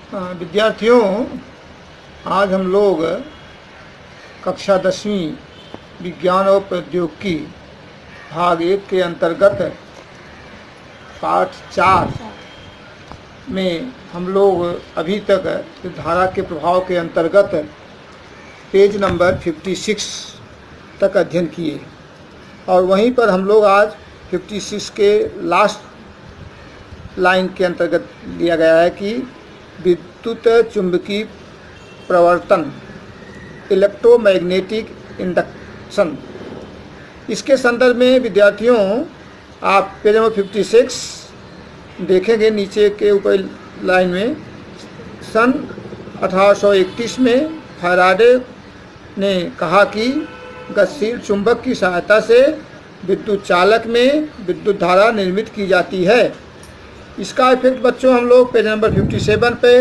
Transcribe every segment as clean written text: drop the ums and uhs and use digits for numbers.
विद्यार्थियों, आज हम लोग कक्षा 10वीं विज्ञान और प्रौद्योगिकी भाग 1 के अंतर्गत पाठ 4 में हम लोग अभी तक धारा के प्रभाव के अंतर्गत पेज नंबर 56 तक अध्ययन किए और वहीं पर हम लोग आज 56 के लास्ट लाइन के अंतर्गत लिया गया है कि विद्युत चुंबकीय प्रवर्तन, इलेक्ट्रोमैग्नेटिक इंडक्शन। इसके संदर्भ में विद्यार्थियों आप पेज नंबर 56 देखेंगे। नीचे के ऊपर लाइन में सन 1831 में फैराडे ने कहा कि गतिशील चुंबक की सहायता से विद्युत चालक में विद्युत धारा निर्मित की जाती है। इसका इफेक्ट बच्चों हम लोग पेज नंबर 57 पे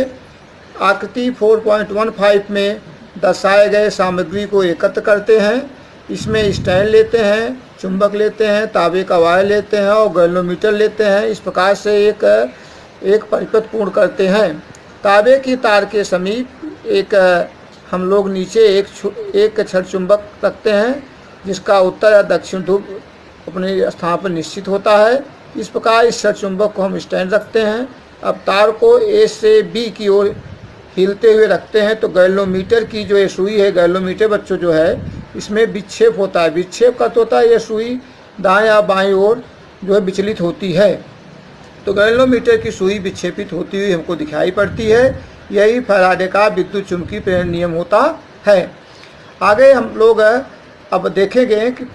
आकृति 4.15 में दर्शाए गए सामग्री को एकत्र करते हैं। इसमें स्टैंड लेते हैं, चुंबक लेते हैं, तांबे का वायर लेते हैं और गैल्वेनोमीटर लेते हैं। इस प्रकार से एक परिपथ पूर्ण करते हैं। तांबे की तार के समीप हम लोग नीचे एक क्षण चुंबक रखते हैं जिसका उत्तर या दक्षिण ध्रुव अपने स्थान पर निश्चित होता है। इस प्रकार इस क्षण चुंबक को हम स्टैंड रखते हैं। अब तार को ए से बी की ओर हिलते हुए रखते हैं तो गैल्वेनोमीटर की जो ये सुई है, गैल्वेनोमीटर बच्चों जो है इसमें विक्षेप होता है। विक्षेप का तो होता है ये सुई दाएं या बाएं ओर जो है विचलित होती है, तो गैल्वेनोमीटर की सुई विक्षेपित होती हुई हमको दिखाई पड़ती है। यही फैराडे का विद्युत चुंबकीय प्रेरण नियम होता है। आगे हम लोग अब देखेंगे कि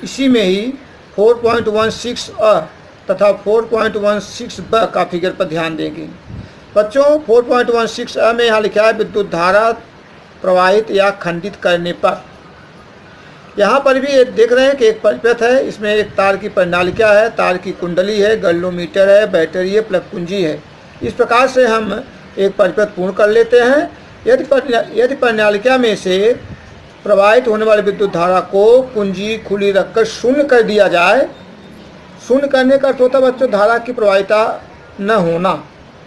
इसी में ही 4.16 अ तथा 4.16 ब का फिगर पर ध्यान देंगे। बच्चों 4.16 अ में यहाँ लिखा है विद्युत धारा प्रवाहित या खंडित करने पर। यहाँ पर भी देख रहे हैं कि एक परिपथ है, इसमें एक तार की प्रणालिका है, तार की कुंडली है, गैल्वेनोमीटर है, बैटरी है, प्लग कुंजी है। इस प्रकार से हम एक परिपथ पूर्ण कर लेते हैं। यदि प्रणालिका में से प्रवाहित होने वाली विद्युत धारा को कुंजी खुली रखकर शून्य कर दिया जाए, शून्य करने का अर्थ होता है बच्चों धारा की प्रवाहिता न होना,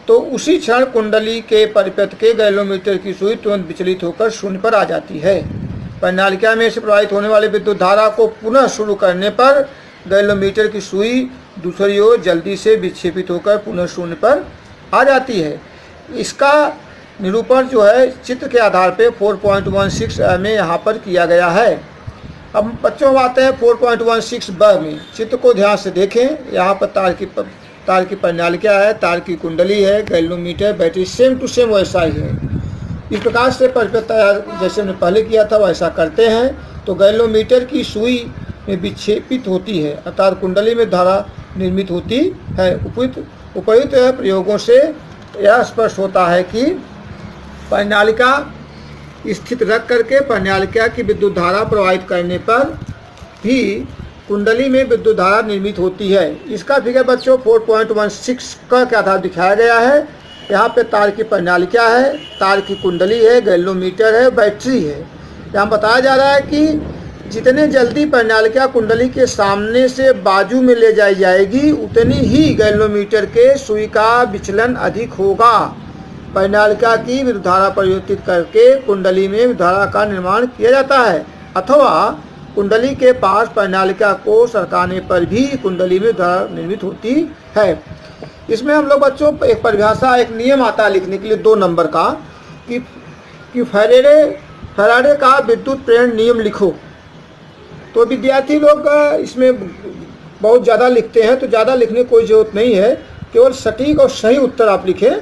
तो उसी क्षण कुंडली के परिपथ के गैल्वेनोमीटर की सुई तुरंत विचलित होकर शून्य पर आ जाती है। प्रणालिका में से प्रवाहित होने वाली विद्युत धारा को पुनः शुरू करने पर गैल्वेनोमीटर की सुई दूसरी ओर जल्दी से विक्षेपित होकर पुनः शून्य पर आ जाती है। इसका निरूपण जो है चित्र के आधार पे 4.16 में यहाँ पर किया गया है। अब बच्चों हम आते हैं 4.16 ब में। चित्र को ध्यान से देखें। यहाँ पर तार की प्रणालिका है, तार की कुंडली है, galvanometer, battery same to same वैसा ही है। इस प्रकार से परिपथ तैयार जैसे हमने पहले किया था वैसा करते हैं तो गैल्वेनोमीटर की सुई में विक्षेपित होती है अर्थात कुंडली में धारा निर्मित होती है। उपयुक्त प्रयोगों से यह स्पष्ट होता है कि प्रणालिका स्थित रख करके प्रणालिका की विद्युत धारा प्रवाहित करने पर भी कुंडली में विद्युत धारा निर्मित होती है। इसका फिगर बच्चों 4.16 के आधार दिखाया गया है। यहाँ पे तार की प्रणालिका है, तार की कुंडली है, गैल्वेनोमीटर है, बैटरी है। यहाँ बताया जा रहा है कि जितने जल्दी प्रणालिका कुंडली के सामने से बाजू में ले जाई जाएगी उतनी ही गैल्वेनोमीटर के सुई का विचलन अधिक होगा। प्रणालिका की विद्युत धारा परिवर्तित करके कुंडली में विद्युत धारा का निर्माण किया जाता है अथवा कुंडली के पास प्रणालिका को सरकाने पर भी कुंडली में धारा निर्मित होती है। इसमें हम लोग बच्चों एक परिभाषा, एक नियम आता है लिखने के लिए 2 नंबर का कि फैराडे का विद्युत प्रेरण नियम लिखो। तो विद्यार्थी लोग इसमें बहुत ज़्यादा लिखते हैं, तो ज़्यादा लिखने की कोई ज़रूरत नहीं है, केवल सटीक और सही उत्तर आप लिखें।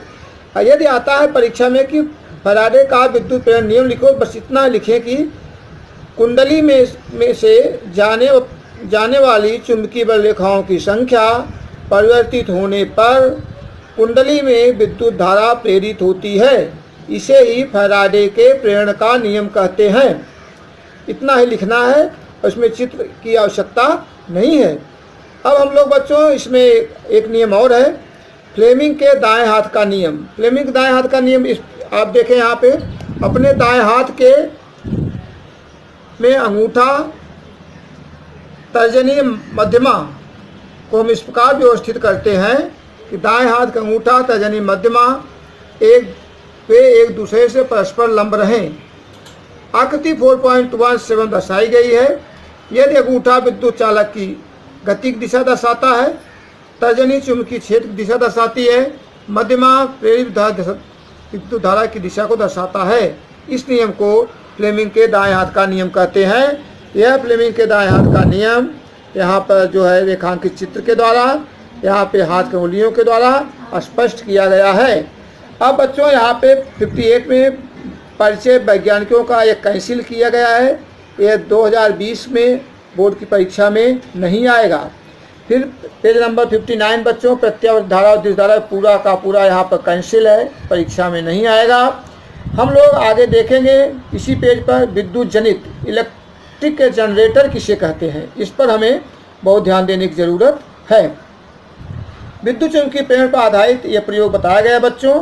यदि आता है परीक्षा में कि फैराडे का विद्युत प्रेरण नियम लिखो, बस इतना लिखें कि कुंडली में से जाने वाली चुंबकीय बल रेखाओं की संख्या परिवर्तित होने पर कुंडली में विद्युत धारा प्रेरित होती है। इसे ही फैराडे के प्रेरण का नियम कहते हैं। इतना ही लिखना है, इसमें चित्र की आवश्यकता नहीं है। अब हम लोग बच्चों इसमें एक नियम और है, फ्लेमिंग के दाएं हाथ का नियम। फ्लेमिंग के दाएं हाथ का नियम आप देखें यहाँ पे अपने दाएं हाथ के में अंगूठा तर्जनी मध्यमा को हम इस प्रकार व्यवस्थित करते हैं कि दाएं हाथ का अंगूठा तर्जनी मध्यमा एक दूसरे से परस्पर लंब रहें। आकृति 4.17 दर्शाई गई है। यदि अंगूठा विद्युत चालक की गति की दिशा दर्शाता है, तर्जनी चुंबकीय क्षेत्र की दिशा दर्शाती है, मध्यमा प्रेरित विद्युत धारा की दिशा को दर्शाता है। इस नियम को फ्लेमिंग के दाएं हाथ का नियम कहते हैं। यह फ्लेमिंग के दाएं हाथ का नियम यहाँ पर जो है रेखांकित चित्र के द्वारा, यहाँ पे हाथ की उंगलियों के द्वारा स्पष्ट किया गया है। अब बच्चों यहाँ पे 58 में परिचय वैज्ञानिकों का एक कैंसिल किया गया है। यह 2020 में बोर्ड की परीक्षा में नहीं आएगा। फिर पेज नंबर 59 बच्चों, प्रत्यावर्ती धारा और विद्युत धारा पूरा का पूरा यहाँ पर कैंसिल है, परीक्षा में नहीं आएगा। हम लोग आगे देखेंगे इसी पेज पर विद्युत जनित इलेक्ट्रिक जनरेटर किसे कहते हैं, इस पर हमें बहुत ध्यान देने की ज़रूरत है। विद्युत चुंबकीय प्रेरण पर आधारित यह प्रयोग बताया गया बच्चों।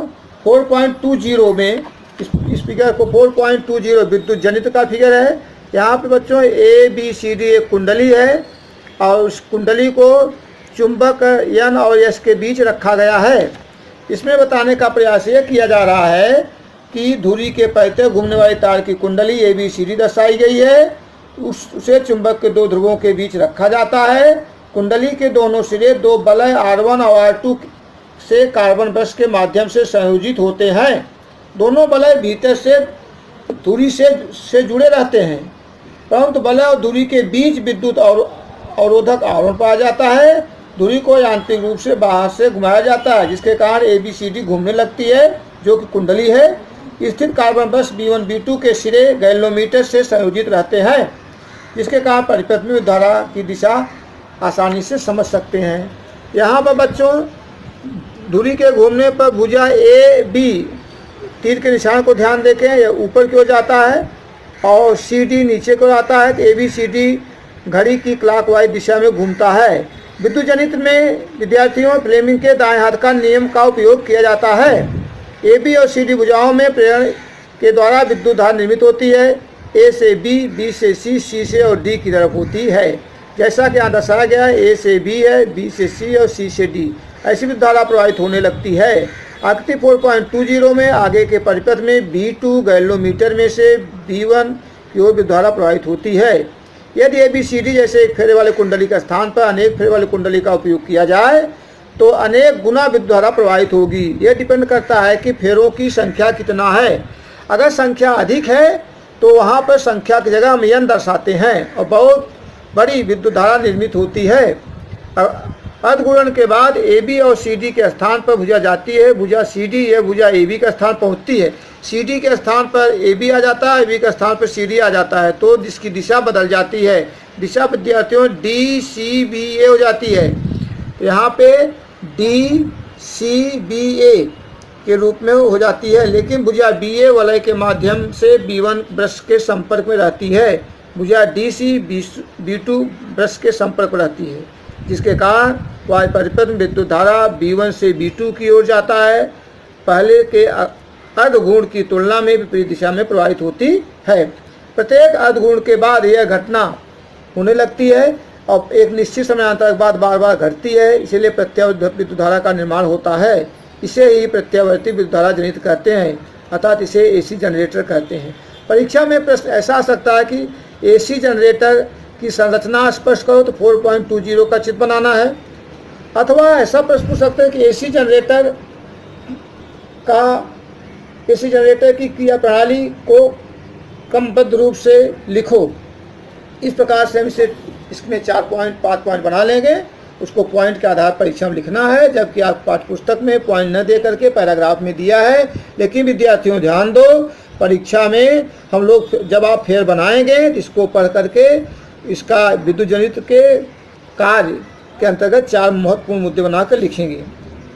4.20 में इस फिगर को 4.20 विद्युत जनित का फिगर है। यहाँ पे बच्चों ABCD एक कुंडली है और उस कुंडली को चुंबक N और S के बीच रखा गया है। इसमें बताने का प्रयास ये किया जा रहा है कि धुरी के पहते घूमने वाली तार की कुंडली ABCD दर्शाई गई है। उसे चुंबक के दो ध्रुवों के बीच रखा जाता है। कुंडली के दोनों सिरे दो वलय R1 और R2 से कार्बन ब्रश के माध्यम से संयोजित होते हैं। दोनों वलय भीतर से धुरी से जुड़े रहते हैं, परंतु वलय और धुरी के बीच विद्युत और अवरोधक आवरण पाया जाता है। धुरी को यांत्रिक रूप से बाहर से घुमाया जाता है, जिसके कारण ABCD घूमने लगती है, जो कि कुंडली है। स्थित कार्बन ब्रश B1 B2 के सिरे गैल्वेनोमीटर से संयोजित रहते हैं, जिसके कारण परिपथ में धारा की दिशा आसानी से समझ सकते हैं। यहाँ पर बच्चों धुरी के घूमने पर भुजा AB, तीर के निशान को ध्यान देखें, यह ऊपर की ओर जाता है और CD नीचे को आता है। तो ABCD घड़ी की क्लॉकवाइज दिशा में घूमता है। विद्युत जनित में विद्यार्थियों फ्लेमिंग के दाएं हाथ का नियम का उपयोग किया जाता है। AB और CD भुजाओं में प्रेरण के द्वारा विद्युत धारा निर्मित होती है। A से B, B से C, C से और D की तरफ होती है। जैसा कि यहाँ दर्शाया गया है, A से B है, B से C और C से D, ऐसी विद्युत धारा प्रवाहित होने लगती है। आकृति 4.20 में आगे के परिपथ में B2 गैल्वेनोमीटर में से B1 की ओर विद्युत धारा प्रवाहित होती है। यदि ABCD जैसे एक फेरे वाले कुंडली के स्थान पर अनेक फेरे वाली कुंडली का उपयोग किया जाए तो अनेक गुना विद्युत धारा प्रवाहित होगी। यह डिपेंड करता है कि फेरों की संख्या कितना है। अगर संख्या अधिक है तो वहाँ पर संख्या की जगह हम N दर्शाते हैं और बहुत बड़ी विद्युत धारा निर्मित होती है। अर्धगुणन के बाद AB और CD के स्थान पर भुजा जाती है। भुजा CD यह भुजा AB का स्थान पहुँचती है। CD के स्थान पर AB आ जाता है, AB के स्थान पर CD आ जाता है, तो जिसकी दिशा बदल जाती है। दिशा विद्यार्थियों DCBA हो जाती है। तो यहाँ पे DCBA के रूप में हो जाती है, लेकिन भुजा BA वलय के माध्यम से B1 ब्रश के संपर्क में रहती है। भुजा DC B2 ब्रश के संपर्क में रहती है, जिसके कारण वायु परिपथ में विद्युत धारा B1 से B2 की ओर जाता है। पहले के अर्धघूर्ण की तुलना में विपरीत दिशा में प्रवाहित होती है। प्रत्येक अर्धघूर्ण के बाद यह घटना होने लगती है और एक निश्चित समयांतर के बाद बार बार घटती है, इसलिए प्रत्यावर्ती विद्युत धारा का निर्माण होता है। इसे ही प्रत्यावर्ती विद्युत धारा जनित कहते हैं, अर्थात इसे AC जनरेटर कहते हैं। परीक्षा में प्रश्न ऐसा आ सकता है कि AC जनरेटर की संरचना स्पष्ट करो, तो 4.20 का चित्र बनाना है। अथवा ऐसा प्रश्न पूछ सकते हैं कि AC जनरेटर की क्रिया प्रणाली को क्रमबद्ध रूप से लिखो। इस प्रकार से हम इसमें 4 पॉइंट 5 पॉइंट बना लेंगे। उसको पॉइंट के आधार पर परीक्षा में लिखना है, जबकि आप पाठ्यपुस्तक में पॉइंट न दे करके पैराग्राफ में दिया है। लेकिन विद्यार्थियों ध्यान दो, परीक्षा में हम लोग जब आप फेर बनाएंगे इसको पढ़ करके इसका विद्युत जनित के कार्य के अंतर्गत 4 महत्वपूर्ण मुद्दे बनाकर लिखेंगे।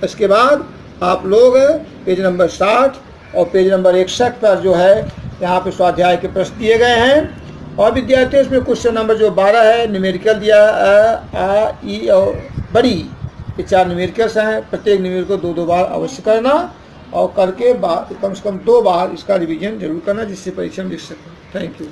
इसके बाद आप लोग पेज नंबर 60 और पेज नंबर 61 पर जो है यहाँ पे स्वाध्याय के प्रश्न दिए गए हैं। और विद्यार्थियों इसमें क्वेश्चन नंबर जो 12 है न्यूमेरिकल दिया आ, ई और बड़ी, ये 4 न्यूमेरिकल्स हैं। प्रत्येक न्यूमेरिकल को 2-2 बार अवश्य करना और करके कम से कम 2 बार इसका रिवीजन जरूर करना, जिससे परीक्षा में लिख सकें। Thank you.